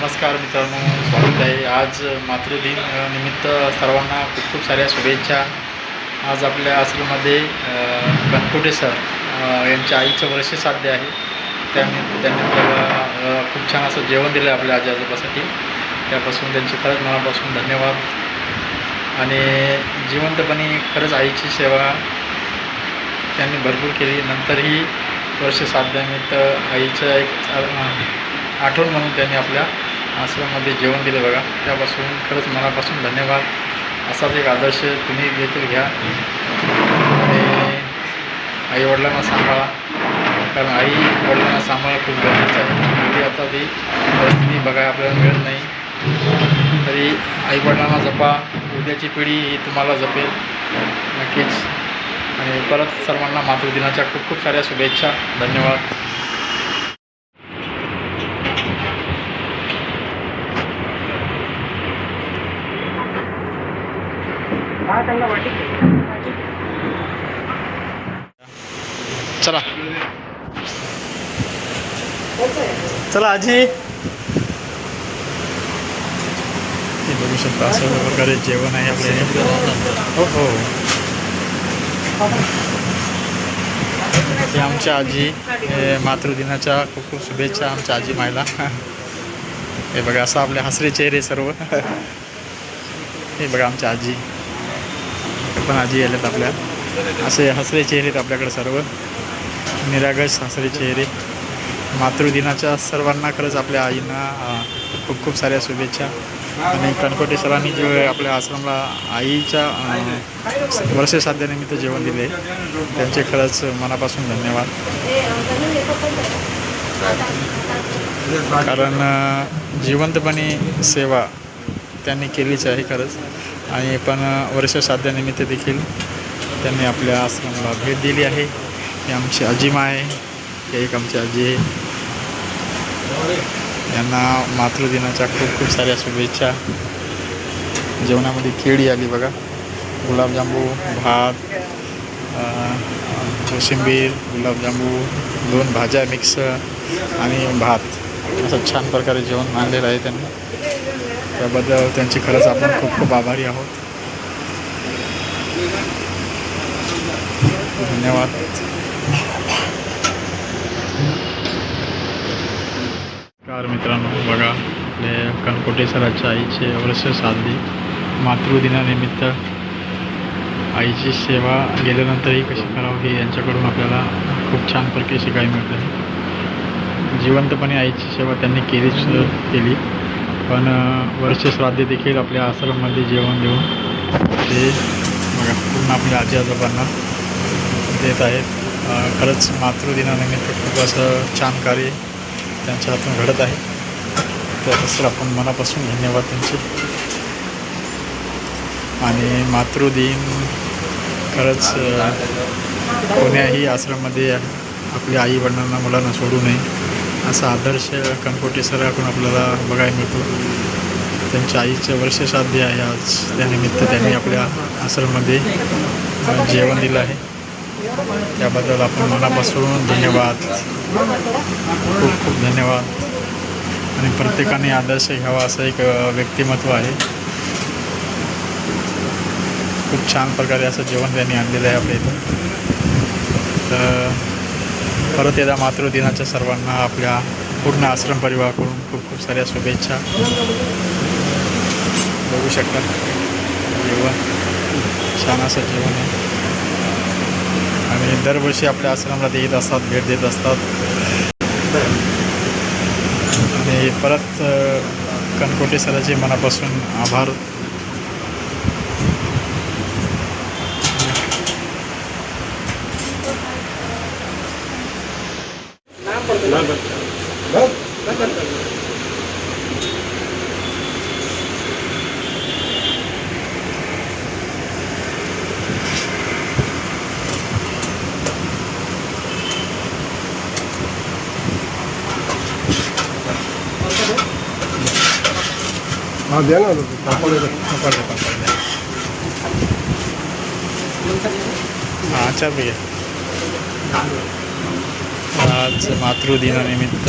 नमस्कार मित्रांनो, स्वागत आहे. आज मातृदिन निमित्त सर्वांना खूप खूप साऱ्या शुभेच्छा. आज आपल्या आश्रममध्ये कणकोटे सर यांच्या आईचं वर्ष साध्य आहे. त्यानिमित्त त्यांनी आपल्याला खूप छान असं जेवण दिलं आपल्या आजी आजोबासाठी. त्यापासून त्यांचे खरंच मनापासून धन्यवाद. आणि जिवंतपणे खरंच आईची सेवा त्यांनी भरपूर केली. नंतरही वर्ष साध्यानिमित्त आईचं एक आठवण म्हणून त्यांनी आपल्या आश्रमामध्ये जेवण दिलं बघा. त्यापासून खरंच मनापासून धन्यवाद. असाच एक आदर्श तुम्ही देखील घ्या आणि आईवडिलांना सांभाळा, कारण आईवडिलांना सांभाळणं खूप गरजेचं आहे. एवढी आता ती परिस्थिती बघायला आपल्याला मिळत नाही, तरी आईवडिलांना जपा. उद्याची पिढी ही तुम्हाला जपेल नक्कीच. आणि परत सर्वांना मातृदिनाच्या खूप खूप साऱ्या शुभेच्छा. धन्यवाद. चला चला आजी, हे बघू शकता अशा प्रकारे जेवण आहे आपल्या. हो हो, हे आमच्या आजी. मातृदिनाच्या खूप खूप शुभेच्छा आमच्या आजी मायला. हे बघा असं आपले हसरे चेहरे सर्व. हे बघा आमच्या आजी पण आजी आल्यात आपल्या. असे हसरे चेहरे आहेत आपल्याकडे सर्व, निरागस हसरे चेहरे. मातृदिनाच्या सर्वांना खरंच आपल्या आईंना खूप खूप साऱ्या शुभेच्छा. आणि कणकोटे सरांनी जे आपल्या आश्रमाला आईच्या वर्षश्राद्धानिमित्त जेवण दिले, त्यांचे खरंच मनापासून धन्यवाद. कारण जिवंतपणे सेवा त्यांनी केलीच आहे खरंच. आणि पण वर्षश्राद्धानिमित्त देखील त्यांनी आपल्या आश्रमाला भेट दिली आहे. ही आमची आजीमा आहे, हे एक आमची आजी आहे. यांना मातृदिनाच्या खूप खूप साऱ्या शुभेच्छा. जेवणामध्ये केळी आली बघा, गुलाबजांबू, भात, कोशिंबीर, गुलाबजांबू, 2 भाज्या मिक्स आणि भात, असं छान प्रकारे जेवण आणलेलं आहे त्यांनी. त्याबद्दल त्यांची खरंच आपण खूप खूप आभारी आहोत. धन्यवाद. नमस्कार मित्रांनो, बघा आपले कणकोटे सराच्या आईचे वर्ष साधली. मातृदिनानिमित्त आईची सेवा गेल्यानंतरही कशी करावी हे यांच्याकडून आपल्याला खूप छान प्रकारे शिकायला मिळतं. जिवंतपणे आईची सेवा त्यांनी केली. पण वर्षश्राद्ध देखील आपल्या आश्रममध्ये जेवण देऊन ते बघा पूर्ण आपल्या आजी आजोबांना देत आहेत. खरंच मातृदिनानिमित्त खूप असं छान कार्य त्यांच्या हातून घडत आहे. त्याबद्दल आपण मनापासून धन्यवाद त्यांचे. आणि मातृदिन खरंच कोण्याही आश्रमामध्ये आपल्या आई वडिलांना मुलांना सोडू नये, असा आदर्श कणकोटे सराकडून आपल्याला बघायला मिळतो. त्यांच्या आईचं वर्षश्राद्ध आहे आज, त्यानिमित्त त्यांनी आपल्या आश्रमामध्ये जेवण दिलं आहे. त्याबद्दल आपण मनापासून धन्यवाद, खूप खूप धन्यवाद. आणि प्रत्येकाने आदर्श घ्यावा असं एक व्यक्तिमत्व आहे. खूप छान प्रकारे असं जेवण त्यांनी आणलेलं आहे आपल्या इथं. तर परत एकदा मातृदिनाच्या सर्वांना आपल्या पूर्ण आश्रम परिवाराकडून खूप खूप साऱ्या शुभेच्छा. बघू शकता जेवण, छान असं जेवण आहे. आणि दरवर्षी आपल्या आश्रमाला ते येत असतात, भेट देत असतात. आणि परत कणकोटे सराचे मनापासून आभार. हाँ द्या ना पापड हाँ अच्छा भैया. आज मातृदिनानिमित्त